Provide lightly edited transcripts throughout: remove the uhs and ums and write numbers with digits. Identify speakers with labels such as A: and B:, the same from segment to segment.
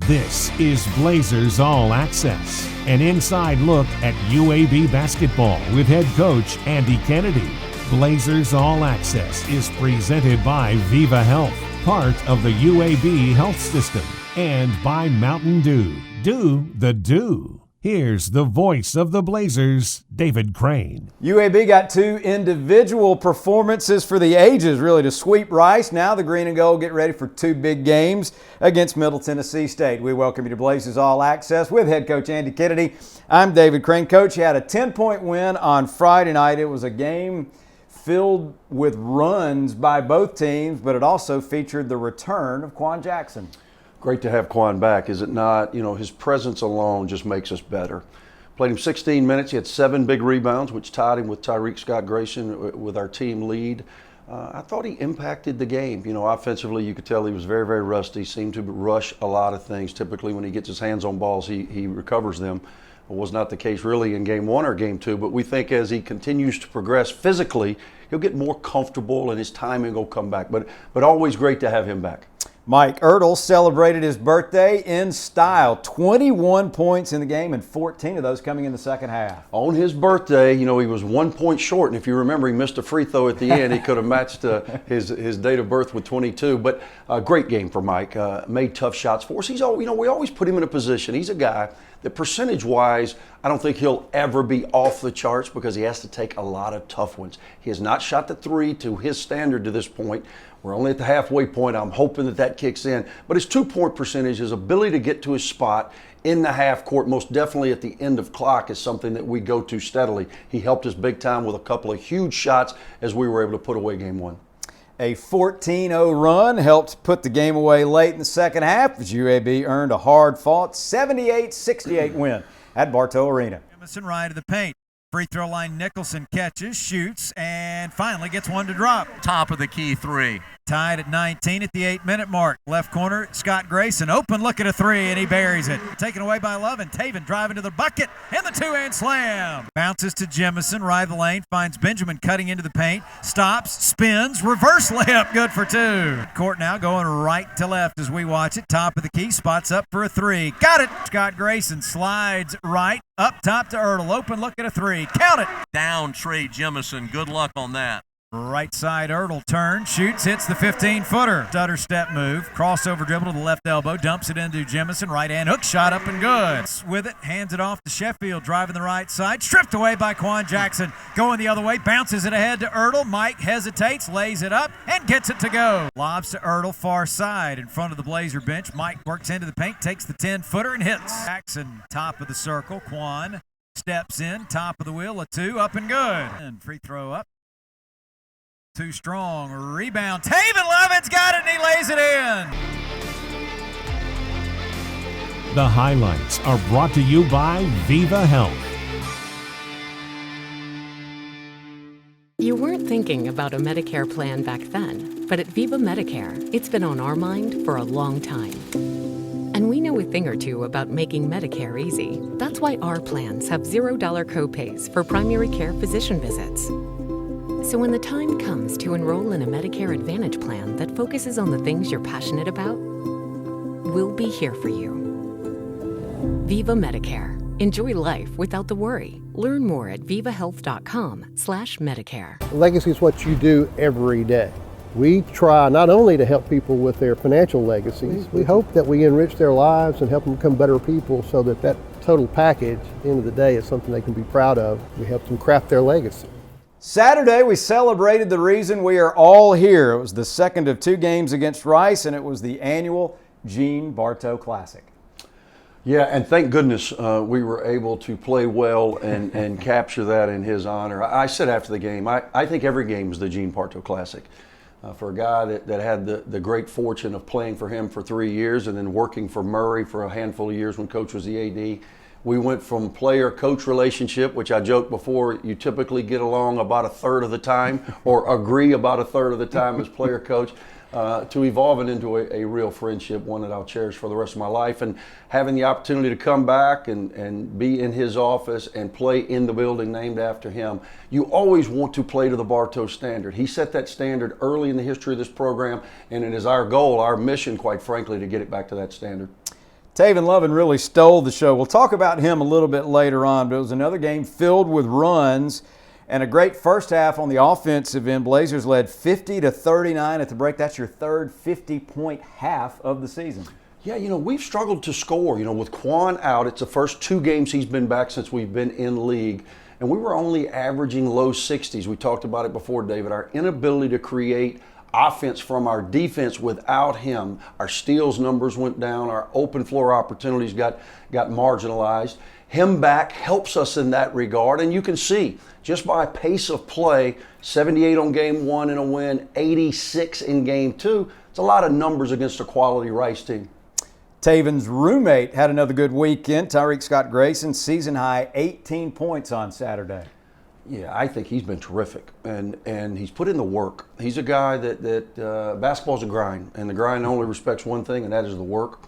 A: This is Blazers All Access, an inside look at UAB basketball with head coach Andy Kennedy. Blazers All Access is presented by Viva Health, part of the UAB health system, and by Mountain Dew. Do the do. Here's the voice of the Blazers, David Crane.
B: UAB got two individual performances for the ages, really, to sweep Rice. Now the green and gold get ready for two big games against Middle Tennessee State. We welcome you to Blazers All Access with head coach Andy Kennedy. I'm David Crane. Coach, you had a 10-point win on Friday night. It was a game filled with runs by both teams, but it also featured the return of Quan Jackson.
C: Great to have Quan back, is it not? You know, his presence alone just makes us better. Played him 16 minutes. He had 7 big rebounds, which tied him with Tyreek Scott-Grayson with our team lead. I thought he impacted the game. You know, offensively, you could tell he was very, very rusty, seemed to rush a lot of things. Typically, when he gets his hands on balls, he recovers them. It was not the case really in game 1 or game 2, but we think as he continues to progress physically, he'll get more comfortable and his timing will come back. But always great to have him back.
B: Mike Ertl celebrated his birthday in style. 21 points in the game and 14 of those coming in the second half.
C: On his birthday, you know, he was 1 point short. And if you remember, he missed a free throw at the end. He could have matched his date of birth with 22. But a great game for Mike. Made tough shots for us. He's all, you know, we always put him in a position. He's a guy that percentage-wise, I don't think he'll ever be off the charts because he has to take a lot of tough ones. He has not shot the three to his standard to this point. We're only at the halfway point. I'm hoping that kicks in. But his 2-point percentage, his ability to get to his spot in the half court, most definitely at the end of clock, is something that we go to steadily. He helped us big time with a couple of huge shots as we were able to put away game 1.
B: A 14-0 run helped put the game away late in the second half as UAB earned a hard-fought 78-68 win at Bartow Arena.
D: Jamison right of the paint. Free throw line, Nicholson catches, shoots, and finally gets one to drop.
E: Top of the key three.
D: Tied at 19 at the 8-minute mark. Left corner, Scott Grayson, open look at a three, and he buries it. Taken away by Lovan. Tavin driving to the bucket, and the two-hand slam. Bounces to Jamison, right of the lane, finds Benjamin cutting into the paint, stops, spins, reverse layup, good for 2. Court now going right to left as we watch it. Top of the key, spots up for a 3. Got it! Scott Grayson slides right, up top to Ertl. Open look at a 3. Count it!
E: Down Trey Jamison. Good luck on that.
D: Right side, Ertl turns, shoots, hits the 15-footer. Stutter step move, crossover dribble to the left elbow, dumps it into Jamison, right hand hook shot up and good. With it, hands it off to Sheffield, driving the right side, stripped away by Quan Jackson. Going the other way, bounces it ahead to Ertl. Mike hesitates, lays it up, and gets it to go. Lobs to Ertl, far side, in front of the Blazer bench. Mike works into the paint, takes the 10-footer and hits. Jackson, top of the circle. Quan steps in, top of the wheel, a 2, up and good. And free throw up. Too strong. Rebound. Tavin Lovan's got it and he lays it in.
A: The highlights are brought to you by Viva Health.
F: You weren't thinking about a Medicare plan back then, but at Viva Medicare, it's been on our mind for a long time. And we know a thing or two about making Medicare easy. That's why our plans have $0 copays for primary care physician visits. So when the time comes to enroll in a Medicare Advantage plan that focuses on the things you're passionate about, we'll be here for you. Viva Medicare. Enjoy life without the worry. Learn more at vivahealth.com/Medicare.
G: Legacy is what you do every day. We try not only to help people with their financial legacies, we hope that we enrich their lives and help them become better people so that that total package, at the end of the day, is something they can be proud of. We help them craft their legacy.
B: Saturday, we celebrated the reason we are all here. It was the second of 2 games against Rice, and it was the annual Gene Bartow Classic.
C: Yeah, and thank goodness we were able to play well and capture that in his honor. I said after the game, I think every game is the Gene Bartow Classic. For a guy that had the great fortune of playing for him for 3 years and then working for Murray for a handful of years when Coach was the AD. We went from player-coach relationship, which I joked before, you typically get along about a third of the time or agree about a third of the time as player-coach, to evolving into a real friendship, one that I'll cherish for the rest of my life. And having the opportunity to come back and be in his office and play in the building named after him, you always want to play to the Bartow standard. He set that standard early in the history of this program, and it is our goal, our mission, quite frankly, to get it back to that standard.
B: Tavin Lovan really stole the show. We'll talk about him a little bit later on, but it was another game filled with runs and a great first half on the offensive end. Blazers led 50-39 at the break. That's your third 50-point half of the season.
C: Yeah, we've struggled to score. With Quan out, it's the first 2 games he's been back since we've been in league. And we were only averaging low 60s. We talked about it before, David. Our inability to create offense from our defense without him. Our steals numbers went down. Our open floor opportunities got marginalized. Him back helps us in that regard. And you can see, just by pace of play, 78 on game 1 in a win, 86 in game 2. It's a lot of numbers against a quality Rice team.
B: Tavin's roommate had another good weekend. Tyreek Scott Grayson, season high 18 points on Saturday.
C: Yeah, I think he's been terrific, and he's put in the work. He's a guy that basketball's a grind, and the grind only respects one thing, and that is the work.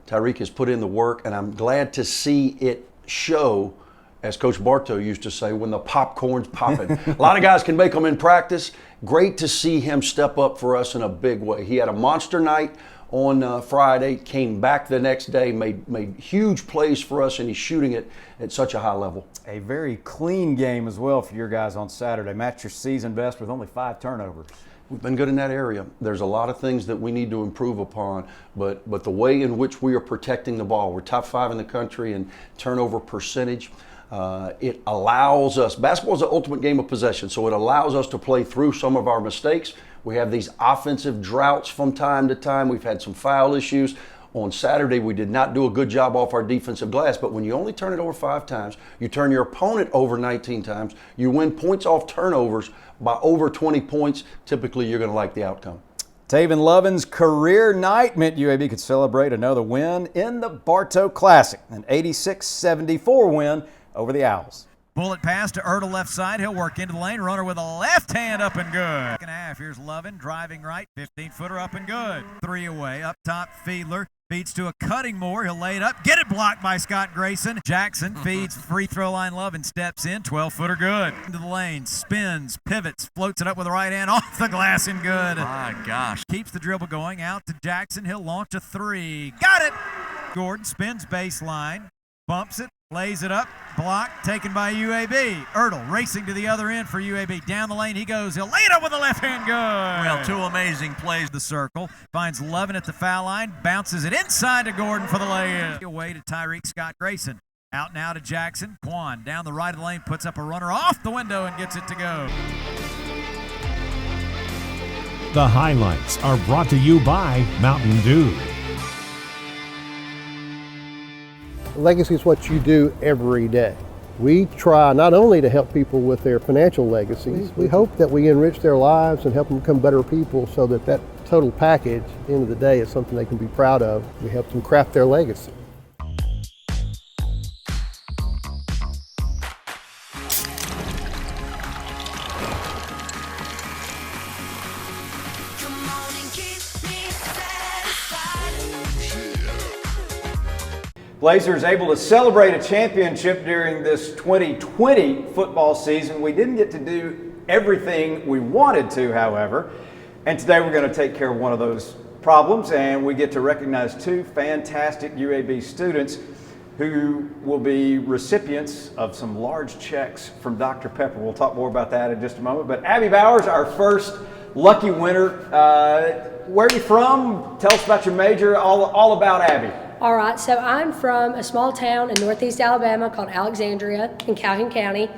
C: Tyreek has put in the work, and I'm glad to see it show, as Coach Bartow used to say, when the popcorn's popping. A lot of guys can make them in practice. Great to see him step up for us in a big way. He had a monster night on Friday, came back the next day, made huge plays for us, and he's shooting it at such a high level.
B: A very clean game as well for your guys on Saturday. Match your season best with only 5 turnovers.
C: We've been good in that area. There's a lot of things that we need to improve upon, but the way in which we are protecting the ball, we're top 5 in the country in turnover percentage. It allows us, basketball is the ultimate game of possession, so it allows us to play through some of our mistakes. We have these offensive droughts from time to time. We've had some foul issues. On Saturday, we did not do a good job off our defensive glass, but when you only turn it over 5 times, you turn your opponent over 19 times, you win points off turnovers by over 20 points, typically you're going to like the outcome.
B: Tavin Lovan's career night meant UAB could celebrate another win in the Bartow Classic, an 86-74 win over the Owls.
D: Bullet pass to Ertl left side. He'll work into the lane. Runner with a left hand up and good. Second half. Here's Lovan driving right. 15-footer up and good. 3 away. Up top, Fiedler. Feeds to a cutting Moore. He'll lay it up. Get it blocked by Scott Grayson. Jackson feeds free throw line. Lovan steps in. 12-footer good. Into the lane. Spins. Pivots. Floats it up with the right hand. Off the glass and good.
E: My gosh.
D: Keeps the dribble going. Out to Jackson. He'll launch a 3. Got it. Gordon spins baseline. Bumps it. Lays it up, block taken by UAB. Ertl racing to the other end for UAB. Down the lane he goes. He'll lay it up with the left hand. Good.
E: Well, 2 amazing plays.
D: The circle finds Lovan at the foul line, bounces it inside to Gordon for the lay-in. Away to Tyreek Scott Grayson. Out now to Jackson. Quan down the right of the lane, puts up a runner off the window and gets it to go.
A: The highlights are brought to you by Mountain Dew.
G: Legacy is what you do every day. We try not only to help people with their financial legacies, we hope that we enrich their lives and help them become better people so that that total package, at the end of the day, is something they can be proud of. We help them craft their legacy.
B: Blazers able to celebrate a championship during this 2020 football season. We didn't get to do everything we wanted to, however, and today we're going to take care of one of those problems, and we get to recognize 2 fantastic UAB students who will be recipients of some large checks from Dr. Pepper. We'll talk more about that in just a moment. But Abby Bowers, our first lucky winner. Where are you from? Tell us about your major, all about Abby.
H: All right, so I'm from a small town in northeast Alabama called Alexandria in Calhoun County,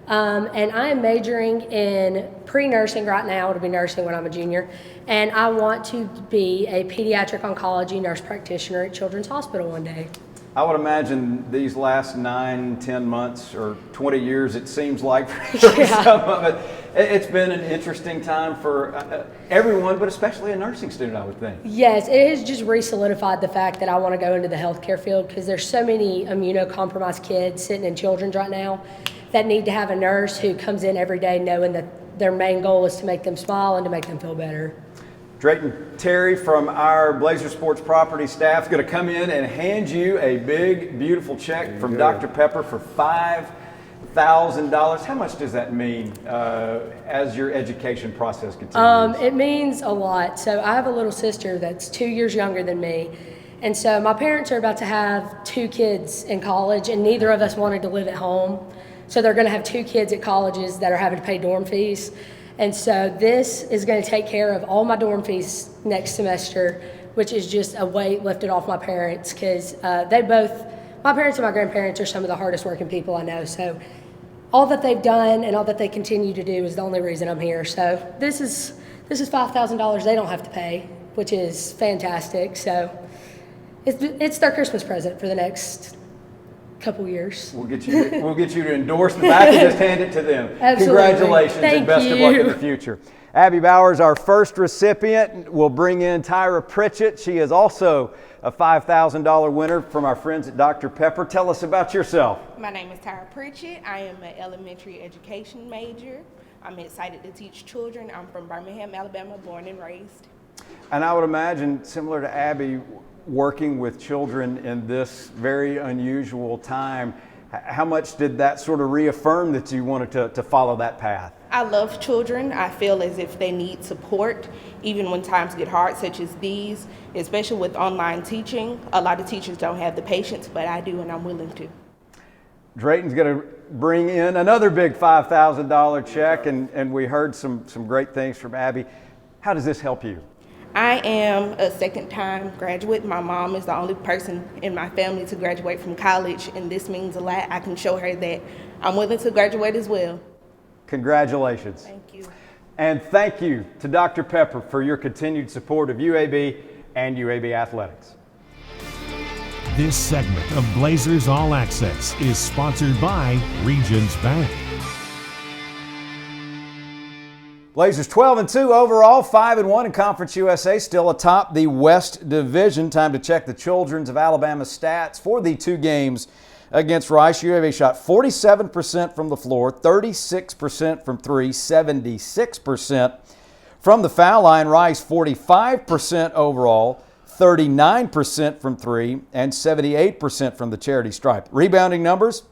H: and I am majoring in pre-nursing right now. It'll be nursing when I'm a junior, and I want to be a pediatric oncology nurse practitioner at Children's Hospital one day.
B: I would imagine these last 9, 10 months or 20 years, it seems like for some of it, it's been an interesting time for everyone, but especially a nursing student, I would think.
H: Yes, it has just re-solidified the fact that I want to go into the healthcare field because there's so many immunocompromised kids sitting in Children's right now that need to have a nurse who comes in every day knowing that their main goal is to make them smile and to make them feel better.
B: Drayton Terry from our Blazer Sports Property staff is going to come in and hand you a big, beautiful check from Dr. Pepper for $5,000. How much does that mean as your education process continues?
H: It means a lot. So I have a little sister that's 2 years younger than me, And so my parents are about to have 2 kids in college, and neither of us wanted to live at home. So they're going to have 2 kids at colleges that are having to pay dorm fees. And so this is going to take care of all my dorm fees next semester, which is just a weight lifted off my parents, because my parents and my grandparents are some of the hardest working people I know. So all that they've done and all that they continue to do is the only reason I'm here. So this is $5,000 they don't have to pay, which is fantastic. So it's their Christmas present for the next couple years.
B: We'll get you to endorse the back and just hand it to them.
H: Absolutely.
B: Congratulations
H: Thank
B: and best
H: you.
B: of luck in the future. Abby Bowers, our first recipient. We'll bring in Tyra Pritchett. She is also a $5,000 winner from our friends at Dr. Pepper. Tell us about yourself.
I: My name is Tyra Pritchett. I am an elementary education major. I'm excited to teach children. I'm from Birmingham, Alabama, born and raised.
B: And I would imagine, similar to Abby, working with children in this very unusual time, how much did that sort of reaffirm that you wanted to follow that path?
I: I love children. I feel as if they need support, even when times get hard, such as these, especially with online teaching. A lot of teachers don't have the patience, but I do, and I'm willing to.
B: Drayton's going to bring in another big $5,000 check, and we heard some great things from Abby. How does this help you?
I: I am a second-time graduate. My mom is the only person in my family to graduate from college, and this means a lot. I can show her that I'm willing to graduate as well.
B: Congratulations.
I: Thank you.
B: And thank you to Dr. Pepper for your continued support of UAB and UAB athletics.
A: This segment of Blazers All Access is sponsored by Regions Bank.
B: Blazers 12-2 overall, 5-1 in Conference USA, still atop the West Division. Time to check the Children's of Alabama stats for the 2 games against Rice. UAB shot 47% from the floor, 36% from 3, 76% from the foul line. Rice 45% overall, 39% from 3, and 78% from the charity stripe. Rebounding numbers,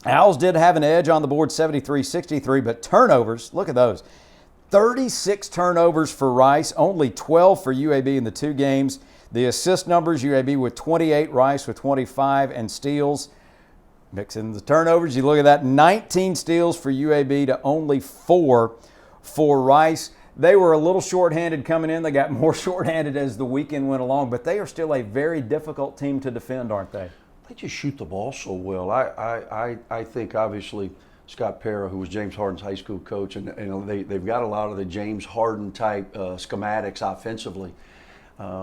B: Owls did have an edge on the board, 73-63, but turnovers, look at those. 36 turnovers for Rice, only 12 for UAB in the 2 games. The assist numbers, UAB with 28, Rice with 25, and steals. Mixing the turnovers, you look at that, 19 steals for UAB to only 4 for Rice. They were a little shorthanded coming in. They got more shorthanded as the weekend went along, but they are still a very difficult team to defend, aren't they?
C: They just shoot the ball so well. I think obviously Scott Parra, who was James Harden's high school coach, and they've got a lot of the James Harden type schematics offensively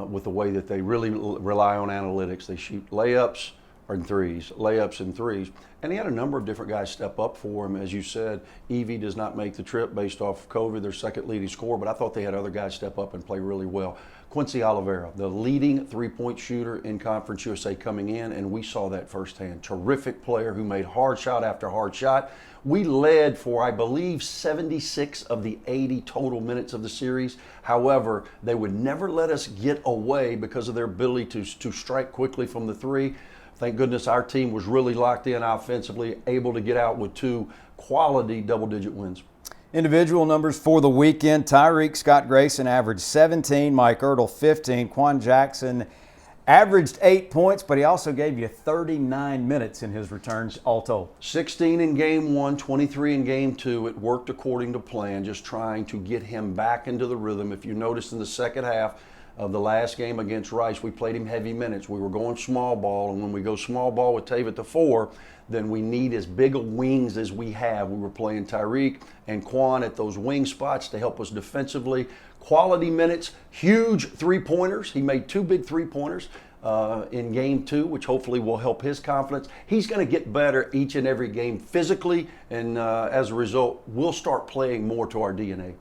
C: with the way that they really rely on analytics. They shoot layups and threes, and he had a number of different guys step up for him. As you said, Evie does not make the trip based off of COVID, their second leading scorer, but I thought they had other guys step up and play really well. Quincy Oliveira, the leading three-point shooter in Conference USA coming in, and we saw that firsthand. Terrific player who made hard shot after hard shot. We led for, I believe, 76 of the 80 total minutes of the series. However, they would never let us get away because of their ability to strike quickly from the 3. Thank goodness our team was really locked in offensively, able to get out with 2 quality double-digit wins.
B: Individual numbers for the weekend. Tyreek Scott Grayson averaged 17, Mike Ertl 15. Quan Jackson averaged 8 points, but he also gave you 39 minutes in his returns all told.
C: 16 in game 1, 23 in game 2. It worked according to plan, just trying to get him back into the rhythm. If you noticed in the second half of the last game against Rice, we played him heavy minutes. We were going small ball, and when we go small ball with Tavin at the 4, then we need as big of wings as we have. We were playing Tyreek and Quan at those wing spots to help us defensively. Quality minutes, huge three-pointers. He made 2 big three-pointers in game 2, which hopefully will help his confidence. He's going to get better each and every game physically, and as a result, we'll start playing more to our DNA.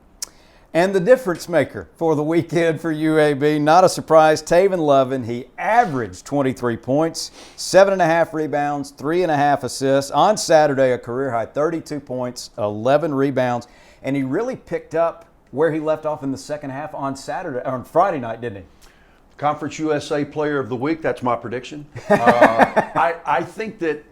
B: And the difference maker for the weekend for UAB, not a surprise, Tavin Lovan. He averaged 23 points, 7.5 rebounds, 3.5 assists. On Saturday, a career-high 32 points, 11 rebounds. And he really picked up where he left off in the second half on Friday night, didn't he?
C: Conference USA Player of the Week, that's my prediction. I think that,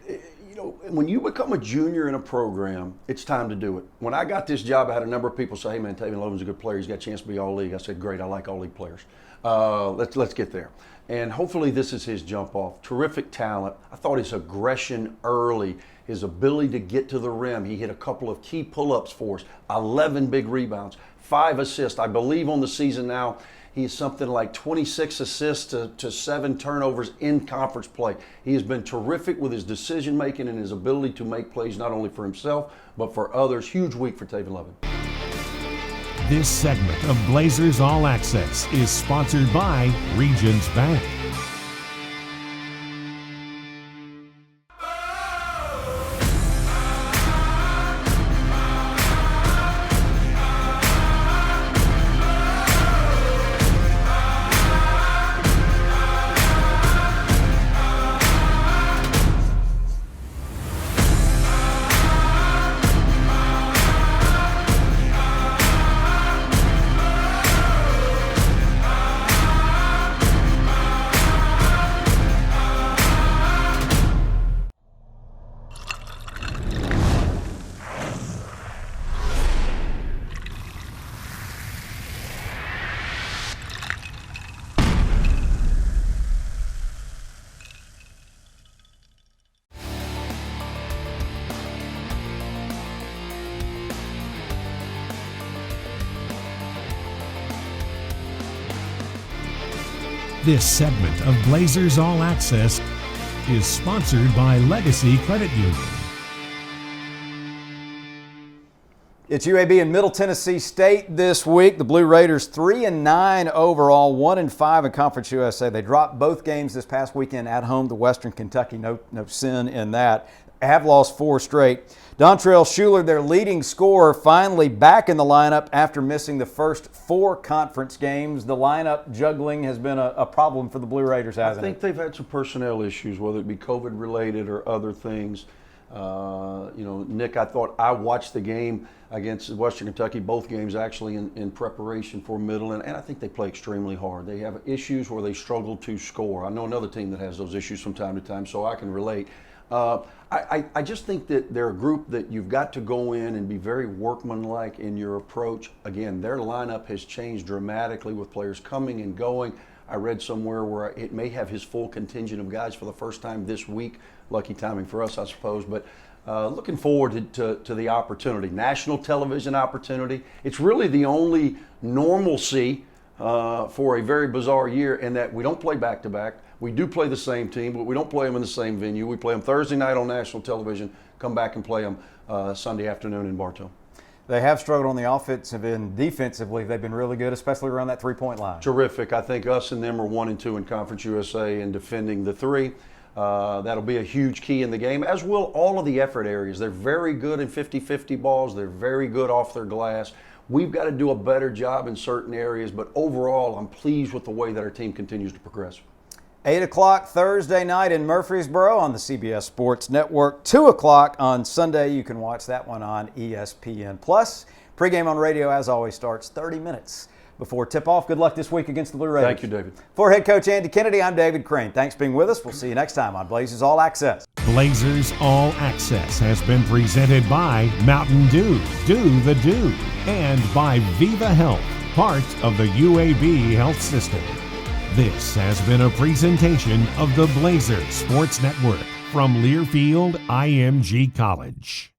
C: when you become a junior in a program, it's time to do it. When I got this job, I had a number of people say, hey man, Tavin Lovan's a good player. He's got a chance to be all-league. I said, great, I like all-league players. Let's get there. And hopefully this is his jump off. Terrific talent. I thought his aggression early, his ability to get to the rim. He hit a couple of key pull-ups for us, 11 big rebounds, 5 assists. I believe on the season now, he's something like 26 assists to 7 turnovers in conference play. He has been terrific with his decision making and his ability to make plays not only for himself, but for others. Huge week for Tavin Lovan.
A: This segment of Blazers All Access is sponsored by Regions Bank. This segment of Blazers All Access is sponsored by Legacy Credit Union.
B: It's UAB and Middle Tennessee State this week. The Blue Raiders 3-9 overall, 1-5 in Conference USA. They dropped both games this past weekend at home to Western Kentucky. No sin in that. Have lost 4 straight. Dontrell Shuler, their leading scorer, finally back in the lineup after missing the first 4 conference games. The lineup juggling has been a problem for the Blue Raiders, hasn't it?
C: I think they've had some personnel issues, whether it be COVID related or other things. Nick, I thought I watched the game against Western Kentucky, both games actually in preparation for Middle, and I think they play extremely hard. They have issues where they struggle to score. I know another team that has those issues from time to time, so I can relate. I just think that they're a group that you've got to go in and be very workmanlike in your approach. Again, their lineup has changed dramatically with players coming and going. I read somewhere where it may have his full contingent of guys for the first time this week. Lucky timing for us, I suppose. But looking forward to the opportunity. National television opportunity. It's really the only normalcy for a very bizarre year in that we don't play back-to-back. We do play the same team, but we don't play them in the same venue. We play them Thursday night on national television, come back and play them Sunday afternoon in Bartow.
B: They have struggled on the offensive and defensively. They've been really good, especially around that three-point line.
C: Terrific. I think us and them are 1 and 2 in Conference USA in defending the 3. That'll be a huge key in the game, as will all of the effort areas. They're very good in 50-50 balls. They're very good off their glass. We've got to do a better job in certain areas, but overall, I'm pleased with the way that our team continues to progress.
B: 8 o'clock Thursday night in Murfreesboro on the CBS Sports Network. 2 o'clock on Sunday. You can watch that one on ESPN+. Pregame on radio, as always, starts 30 minutes before tip-off. Good luck this week against the Blue Raiders.
C: Thank you, David.
B: For head coach Andy Kennedy, I'm David Crane. Thanks for being with us. We'll see you next time on Blazers All Access.
A: Blazers All Access has been presented by Mountain Dew, Do the Do, and by Viva Health, part of the UAB health system. This has been a presentation of the Blazers Sports Network from Learfield IMG College.